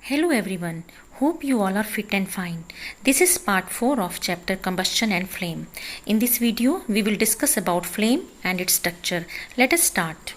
Hello everyone, hope you all are fit and fine. This is part 4 of chapter Combustion and Flame. In this video, we will discuss about flame and its structure. Let us start.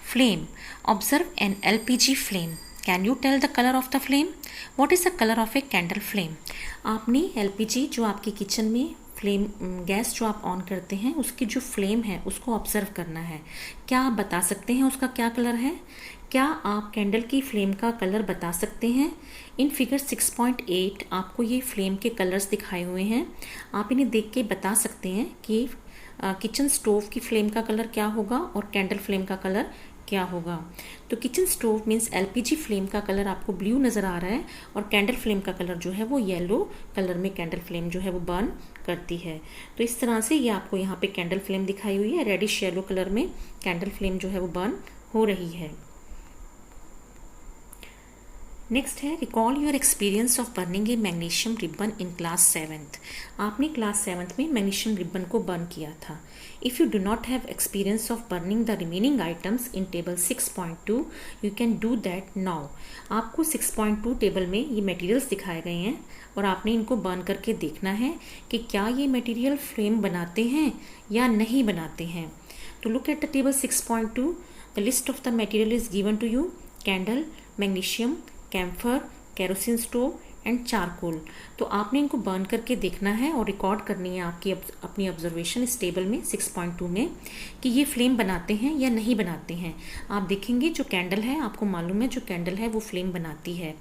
Flame. Observe an LPG flame. Can you tell the color of the flame? What is the color of a candle flame? आपने LPG जो आपके kitchen में flame gas जो आप on करते हैं उसकी जो फ्लेम है उसको ऑब्जर्व करना है. क्या आप बता सकते हैं उसका क्या कलर है? क्या आप कैंडल की फ्लेम का कलर बता सकते हैं? इन फिगर 6.8 आपको ये फ्लेम के कलर्स दिखाए हुए हैं. आप इन्हें देख के बता सकते हैं कि किचन स्टोव की फ्लेम का कलर क्या होगा और कैंडल फ्लेम का कलर क्या होगा. तो kitchen stove means LPG flame का कलर आपको ब्लू नज़र आ रहा है और कैंडल फ्लेम का कलर जो है वो येलो कलर में कैंडल फ्लेम जो है वो बर्न करती है. तो इस तरह से ये आपको यहाँ पे कैंडल फ्लेम दिखाई हुई है. रेडिश येलो कलर में कैंडल फ्लेम जो है वो बर्न हो रही है. नेक्स्ट है recall your experience of burning A magnesium ribbon in class 7th. आपने क्लास 7th में मैग्नीशियम रिबन को बर्न किया था. If you do not have experience of burning the remaining items in table 6.2 you can do that now. आपको 6.2 table में ये materials दिखाए गए हैं और आपने इनको बर्न करके देखना है कि क्या ये मटेरियल फ्लेम बनाते हैं या नहीं बनाते हैं. तो look at the table 6.2. The list of the material is given to you. Candle, magnesium, camphor, kerosene stove and charcoal. तो आपने इनको बर्न करके देखना है और रिकॉर्ड करनी है आपकी अपनी ऑब्जर्वेशन इस टेबल में 6.2 में कि ये फ्लेम बनाते हैं या नहीं बनाते हैं. आप देखेंगे जो कैंडल है आपको मालूम है जो कैंडल है वो फ्लेम बनाती है.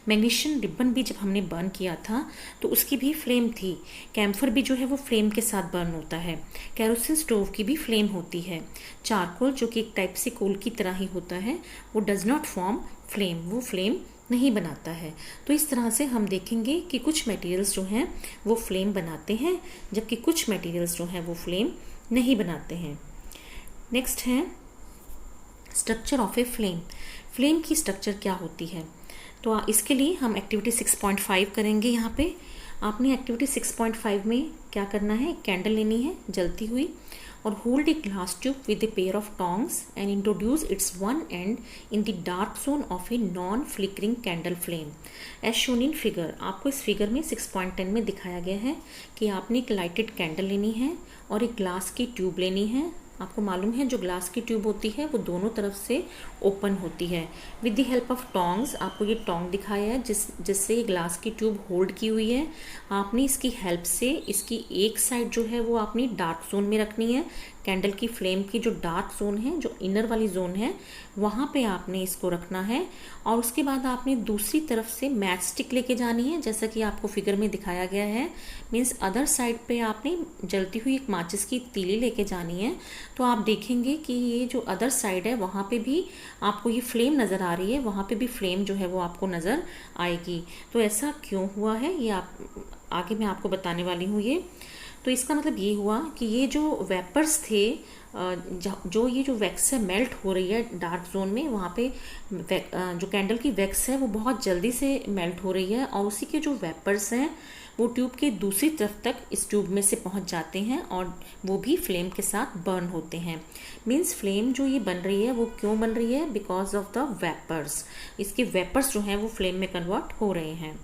मैग्नीशियम रिबन भी जब हमने बर्न किया था तो उसकी भी फ्लेम थी. कैम्फर भी जो है वो फ्लेम के साथ बर्न होता है. केरोसिन स्टोव की भी फ्लेम होती है. चारकोल जो कि एक टाइप से कोल की तरह ही होता है वो डज नॉट फॉर्म फ्लेम, वो फ्लेम नहीं बनाता है. तो इस तरह से हम देखेंगे कि कुछ मटेरियल्स जो हैं वो फ्लेम बनाते हैं जबकि कुछ मटेरियल्स जो हैं वो फ्लेम नहीं बनाते हैं. नेक्स्ट है structure of a flame. Flame की स्ट्रक्चर क्या होती है? तो इसके लिए हम एक्टिविटी 6.5 करेंगे. यहाँ पे आपने एक्टिविटी 6.5 में क्या करना है, कैंडल लेनी है जलती हुई और hold a glass tube with a pair of tongs and introduce its one end in the dark zone of a non-flickering candle flame as shown in figure. आपको इस फिगर में 6.10 में दिखाया गया है कि आपने एक लाइटेड कैंडल लेनी है और एक ग्लास की ट्यूब लेनी है. आपको मालूम है जो ग्लास की ट्यूब होती है वो दोनों तरफ से ओपन होती है. With the help of tongs, आपको ये टोंग दिखाया है जिससे ये ग्लास की ट्यूब होल्ड की हुई है. आपने इसकी हेल्प से इसकी एक साइड जो है वो अपनी डार्क जोन में रखनी है. कैंडल की फ्लेम की जो डार्क जोन है, जो इनर वाली जोन है, वहाँ पे आपने इसको रखना है और उसके बाद आपने दूसरी तरफ से मैच स्टिक लेके जानी है जैसा कि आपको फिगर में दिखाया गया है. मीन्स अदर साइड पे आपने जलती हुई एक माचिस की तीली लेके जानी है. तो आप देखेंगे कि ये जो अदर साइड है वहाँ पे भी आपको ये फ्लेम नज़र आ रही है, वहाँ पे भी फ्लेम जो है वो आपको नज़र आएगी. तो ऐसा क्यों हुआ है ये आप आगे मैं आपको बताने वाली हूँ. ये तो इसका मतलब ये हुआ कि ये जो वेपर्स थे, जो ये जो वैक्स है मेल्ट हो रही है डार्क जोन में, वहाँ पे जो कैंडल की वैक्स है वो बहुत जल्दी से मेल्ट हो रही है और उसी के जो वेपर्स हैं वो ट्यूब के दूसरी तरफ तक इस ट्यूब में से पहुँच जाते हैं और वो भी फ्लेम के साथ बर्न होते हैं. मीन्स फ्लेम जो ये बन रही है वो क्यों बन रही है? Because of the vapours. इसके वेपर्स जो हैं वो फ्लेम में कन्वर्ट हो रहे हैं.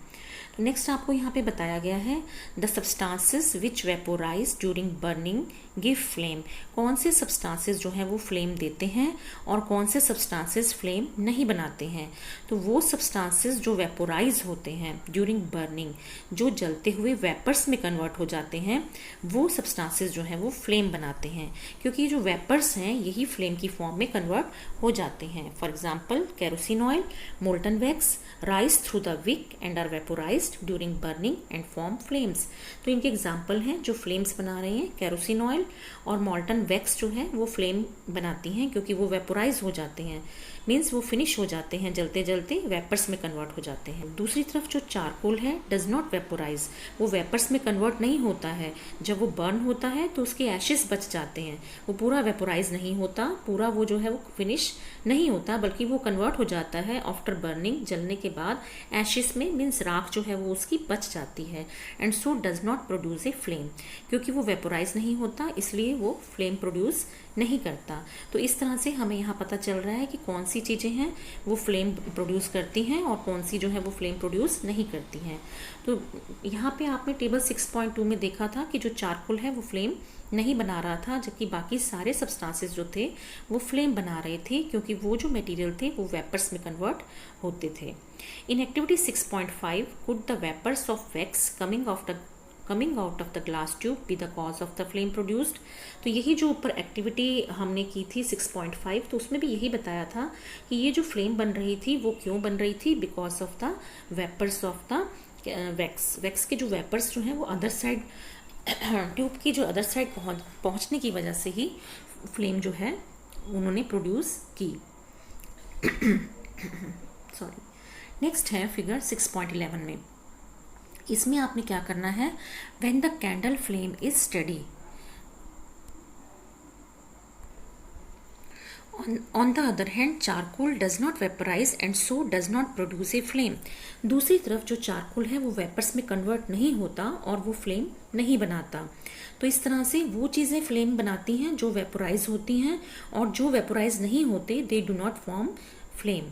नेक्स्ट आपको यहाँ पे बताया गया है the substances which vaporise during burning give flame. कौन से सब्सटेंसेस जो हैं वो फ्लेम देते हैं और कौन से सब्सटेंसेस फ्लेम नहीं बनाते हैं. तो वो सब्सटेंसेस जो वेपोराइज होते हैं ड्यूरिंग बर्निंग, जो जलते हुए वेपर्स में कन्वर्ट हो जाते हैं, वो सब्सटेंसेस जो हैं वो फ्लेम बनाते हैं क्योंकि ये जो वेपर्स हैं यही फ्लेम की फॉर्म में कन्वर्ट हो जाते हैं. For example kerosene oil, molten wax rise through the wick and are vaporise during burning and form flames. तो इनके एग्जाम्पल हैं जो फ्लेम्स बना रहे हैं. केरोसिन ऑयल और मॉल्टन वैक्स जो है वो फ्लेम बनाती हैं क्योंकि वो वेपोराइज हो जाते हैं. मीन्स वो फिनिश हो जाते हैं जलते जलते वेपर्स में कन्वर्ट हो जाते हैं. दूसरी तरफ जो चारकोल है डज नॉट वेपोराइज, वो वेपर्स में कन्वर्ट नहीं होता है. जब वो बर्न होता है तो उसके एशेस बच जाते हैं, वो पूरा वेपोराइज नहीं होता, पूरा वो जो है वो फिनिश नहीं होता बल्कि वो कन्वर्ट हो जाता है आफ्टर बर्निंग. जलने के बाद एशेस में मीन्स राख जो है वो उसकी बच जाती है and so does not produce a flame. क्योंकि वो वेपोराइज नहीं होता इसलिए वो फ्लेम प्रोड्यूस नहीं करता. तो इस तरह से हमें यहाँ पता चल रहा है कि कौन सी सी चीज़ें हैं वो फ्लेम प्रोड्यूस करती हैं और कौन सी जो है वो फ्लेम प्रोड्यूस नहीं करती हैं। तो यहाँ पे आपने टेबल 6.2 में देखा था कि जो चारकोल है वो फ्लेम नहीं बना रहा था, जबकि बाकी सारे सब्सटेंसेस जो थे वो फ्लेम बना रहे थे, क्योंकि वो जो मटेरियल थे वो वेपर्स में कन्वर्ट होते थे। In activity 6.5 could the vapours of wax coming out of the glass tube be the cause of the flame produced. तो यही जो ऊपर एक्टिविटी हमने की थी 6.5, तो उसमें भी यही बताया था कि ये जो फ्लेम बन रही थी वो क्यों बन रही थी, because of the vapours of the wax के जो वेपर्स जो हैं वो अदर साइड ट्यूब की जो अदर साइड पहुंचने की वजह से ही फ्लेम जो है उन्होंने प्रोड्यूस की। सॉरी। नेक्स्ट है फिगर 6.11 में। इसमें आपने क्या करना है, when the candle flame is study on the other hand charcoal does not vaporise and so does not produce a flame. दूसरी तरफ जो चारकोल है वो वेपर्स में कन्वर्ट नहीं होता और वो फ्लेम नहीं बनाता। तो इस तरह से वो चीज़ें फ्लेम बनाती हैं जो वेपोराइज होती हैं, और जो वेपोराइज नहीं होते they do not form flame.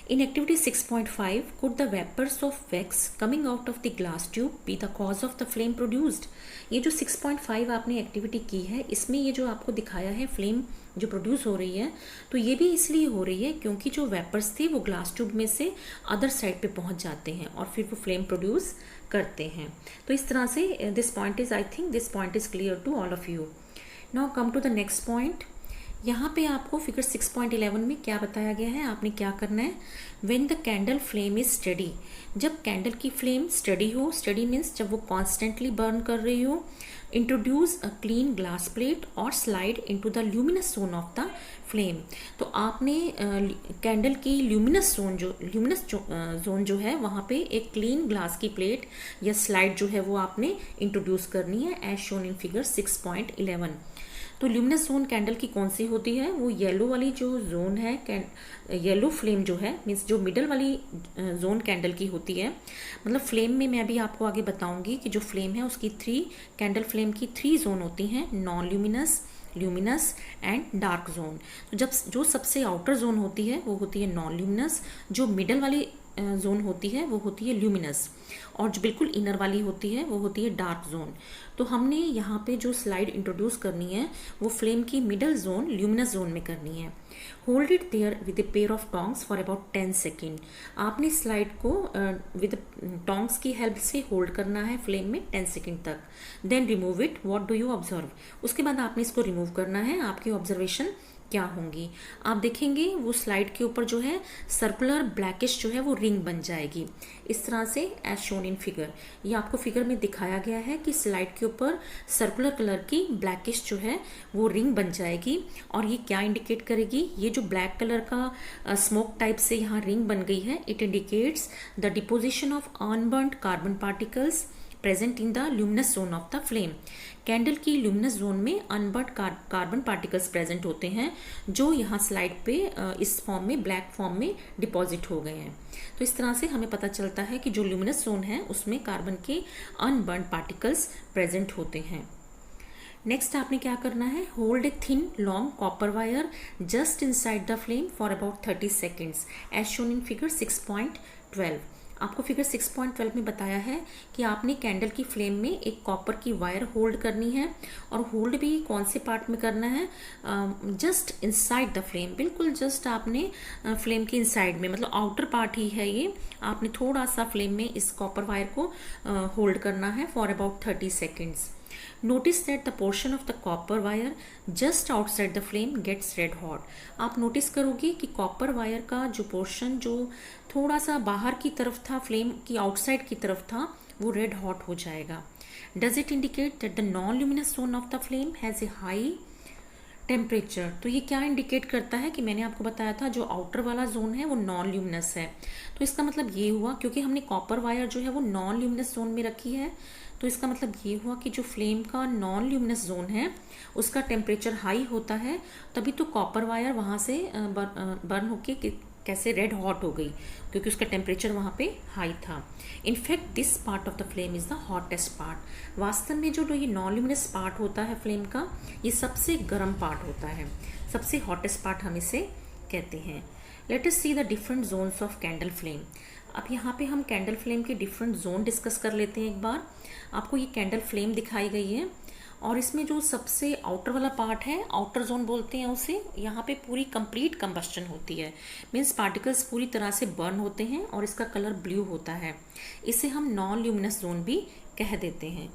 In activity 6.5, could the vapors of wax coming out of the glass tube be the cause of the flame produced? ये जो 6.5 आपने एक्टिविटी की है, इसमें ये जो आपको दिखाया है फ्लेम जो प्रोड्यूस हो रही है, तो ये भी इसलिए हो रही है क्योंकि जो वेपर्स थे वो ग्लास ट्यूब में से अदर साइड पे पहुंच जाते हैं और फिर वो फ्लेम प्रोड्यूस करते हैं। तो इस तरह से this point is, I think this point is clear to all of you. Now come to the next point. यहाँ पे आपको फिगर 6.11 में क्या बताया गया है, आपने क्या करना है, when the candle flame is steady, जब कैंडल की फ्लेम स्टडी हो, स्टडी मीन्स जब वो कॉन्स्टेंटली बर्न कर रही हो, introduce a clean glass plate और slide into the luminous zone of the flame. तो आपने कैंडल की ल्यूमिनस जोन जो है वहाँ पे एक क्लीन ग्लास की प्लेट या स्लाइड जो है वो आपने इंट्रोड्यूस करनी है, एज शोन इन फिगर 6.11। तो ल्यूमिनस जोन कैंडल की कौन सी होती है, वो येलो वाली जो जोन है, येलो फ्लेम जो है मीन्स जो मिडल वाली जोन कैंडल की होती है। मतलब फ्लेम में मैं अभी आपको आगे बताऊंगी कि जो फ्लेम है उसकी कैंडल फ्लेम की 3 जोन होती हैं, non luminous, luminous and dark zone. तो जब जो सबसे आउटर जोन होती है वो होती है नॉन ल्यूमिनस, जो मिडल वाली जोन होती है वो होती है ल्यूमिनस, और जो बिल्कुल इनर वाली होती है वो होती है डार्क जोन। तो हमने यहाँ पे जो स्लाइड इंट्रोड्यूस करनी है वो फ्लेम की मिडल जोन ल्यूमिनस जोन में करनी है। Hold it there with a pair of tongs for about 10 second. आपने स्लाइड को विद टोंग्स की हेल्प से होल्ड करना है फ्लेम में 10 सेकेंड तक। Then remove it, what do you observe, उसके बाद आपने इसको रिमूव करना है। आपकी ऑब्जर्वेशन क्या होंगी, आप देखेंगे वो स्लाइड के ऊपर जो है सर्कुलर ब्लैकिश जो है वो रिंग बन जाएगी, इस तरह से एज शोन इन फिगर। ये आपको फिगर में दिखाया गया है कि स्लाइड के ऊपर सर्कुलर कलर की ब्लैकिश जो है वो रिंग बन जाएगी, और ये क्या इंडिकेट करेगी, ये जो ब्लैक कलर का स्मोक टाइप से यहाँ रिंग बन गई है, it indicates the deposition of unburned carbon particles present in the luminous zone of the flame. Candle की ल्यूमिनस जोन में अनबर्न्ड कार्बन पार्टिकल्स प्रेजेंट होते हैं जो यहाँ स्लाइड पे इस फॉर्म में, ब्लैक फॉर्म में डिपॉजिट हो गए हैं। तो इस तरह से हमें पता चलता है कि जो ल्यूमिनस जोन है उसमें कार्बन के अनबर्न्ड पार्टिकल्स प्रेजेंट होते हैं। नेक्स्ट आपने क्या करना है, hold a thin long copper wire just inside the flame for about 30 seconds as shown in figure 6.12। आपको फिगर 6.12 में बताया है कि आपने कैंडल की फ्लेम में एक कॉपर की वायर होल्ड करनी है, और होल्ड भी कौन से पार्ट में करना है, जस्ट इनसाइड द फ्लेम, बिल्कुल जस्ट आपने फ्लेम के इनसाइड में, मतलब आउटर पार्ट ही है ये, आपने थोड़ा सा फ्लेम में इस कॉपर वायर को होल्ड करना है for about 30 seconds. Notice that the portion of the copper wire just outside the flame gets red hot. आप नोटिस करोगे कि कॉपर वायर का जो पोर्शन जो थोड़ा सा बाहर की तरफ था, फ्लेम की आउटसाइड की तरफ था, वो रेड हॉट हो जाएगा। Does it indicate that the non luminous zone of the flame has a high temperature. तो ये क्या इंडिकेट करता है कि मैंने आपको बताया था जो आउटर वाला जोन है वो नॉन ल्यूमिनस है, तो इसका मतलब ये हुआ, क्योंकि हमने कॉपर वायर जो है वो नॉन ल्यूमिनस जोन में रखी है, तो इसका मतलब ये हुआ कि जो फ्लेम का नॉन ल्यूमिनस जोन है उसका टेम्परेचर हाई होता है, तभी तो कॉपर वायर वहाँ से बर्न होके कैसे रेड हॉट हो गई, क्योंकि उसका टेम्परेचर वहाँ पे हाई था। In fact this part of the flame is the hottest part. वास्तव में जो ये नॉन ल्यूमिनस पार्ट होता है फ्लेम का, ये सबसे गर्म पार्ट होता है, सबसे हॉटेस्ट पार्ट हम इसे कहते हैं। Let us see the different zones of candle flame. अब यहाँ पे हम कैंडल फ्लेम के डिफरेंट जोन डिस्कस कर लेते हैं एक बार। आपको ये कैंडल फ्लेम दिखाई गई है और इसमें जो सबसे आउटर वाला पार्ट है, आउटर जोन बोलते हैं उसे, यहाँ पे पूरी कंप्लीट कंबस्टन होती है, मीन्स पार्टिकल्स पूरी तरह से बर्न होते हैं और इसका कलर ब्लू होता है। इसे हम नॉन ल्यूमिनस जोन भी कह देते हैं।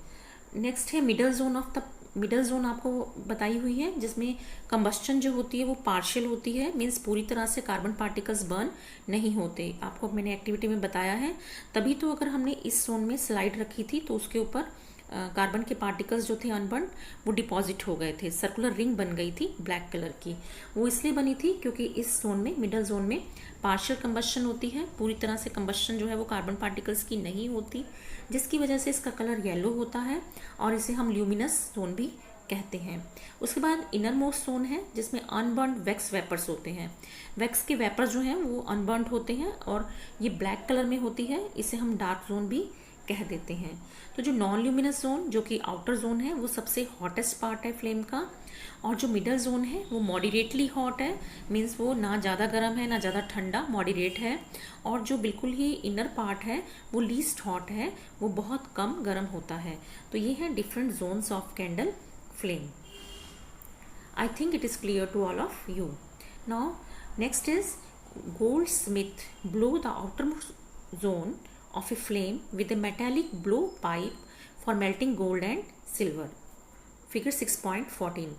नेक्स्ट है middle zone of the middle zone आपको बताई हुई है, जिसमें कंबस्टन जो होती है वो पार्शियल होती है, मीन्स पूरी तरह से कार्बन पार्टिकल्स बर्न नहीं होते। आपको मैंने एक्टिविटी में बताया है, तभी तो अगर हमने इस जोन में स्लाइड रखी थी तो उसके ऊपर कार्बन के पार्टिकल्स जो थे अनबर्न वो डिपॉजिट हो गए थे, सर्कुलर रिंग बन गई थी ब्लैक कलर की। वो इसलिए बनी थी क्योंकि इस जोन में, मिडल जोन में पार्शियल कंबस्शन होती है, पूरी तरह से कंबस्शन जो है वो कार्बन पार्टिकल्स की नहीं होती, जिसकी वजह से इसका कलर येलो होता है और इसे हम ल्यूमिनस जोन भी कहते हैं। उसके बाद इनर मोस्ट जोन है जिसमें अनबर्न्ड वैक्स वेपर्स होते हैं। वैक्स के वेपर्स जो हैं वो अनबर्न्ड होते हैं और ये ब्लैक कलर में होती है, इसे हम डार्क जोन भी कह देते हैं। तो जो नॉन ल्यूमिनस जोन जो कि आउटर जोन है वो सबसे हॉटेस्ट पार्ट है फ्लेम का, और जो मिडल जोन है वो मॉडरेटली हॉट है, मीन्स वो ना ज़्यादा गर्म है ना ज़्यादा ठंडा, मॉडरेट है। और जो बिल्कुल ही इनर पार्ट है वो लीस्ट हॉट है, वो बहुत कम गर्म होता है। तो ये है different zones of candle flame. I think it is clear to all of you. Now next is goldsmith blow the outermost zone of a flame with a metallic blowpipe for melting gold and silver. Figure 6.14.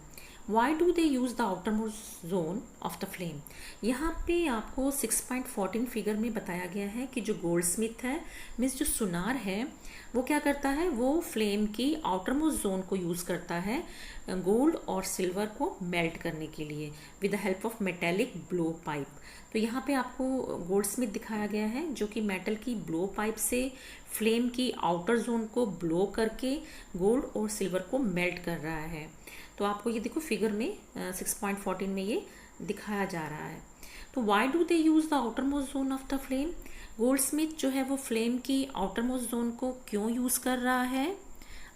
Why do they use the outermost zone of the flame? यहाँ पे आपको 6.14 figure में बताया गया है कि जो gold Smith है, मीन्स जो सुनार है, वो क्या करता है, वो फ्लेम की आउटरमोस्ट जोन को यूज़ करता है गोल्ड और सिल्वर को मेल्ट करने के लिए with the help of metallic blow pipe. तो यहाँ पे आपको गोल्ड स्मिथ दिखाया गया है जो कि मेटल की ब्लो पाइप से फ्लेम की आउटर जोन को ब्लो करके गोल्ड और सिल्वर को मेल्ट कर रहा है। तो आपको ये देखो फिगर में 6.14 में ये दिखाया जा रहा है। तो why do they use the outer most zone of the flame? Gold Smith जो है वो फ्लेम की आउटर मोस्ट जोन को क्यों यूज़ कर रहा है?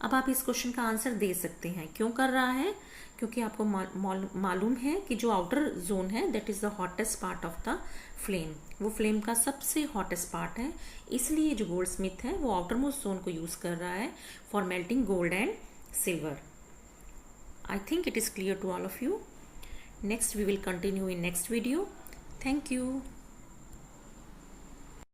अब आप इस क्वेश्चन का आंसर दे सकते हैं। क्यों कर रहा है? क्योंकि आपको मालूम है कि जो आउटर जोन है that is the hottest part of the flame, वो फ्लेम का सबसे हॉटेस्ट पार्ट है, इसलिए जो गोल्ड स्मिथ है वो आउटर मोस्ट जोन को यूज़ कर रहा है for melting gold and silver. I think it is clear to all of you. Next we will continue in next video. Thank you.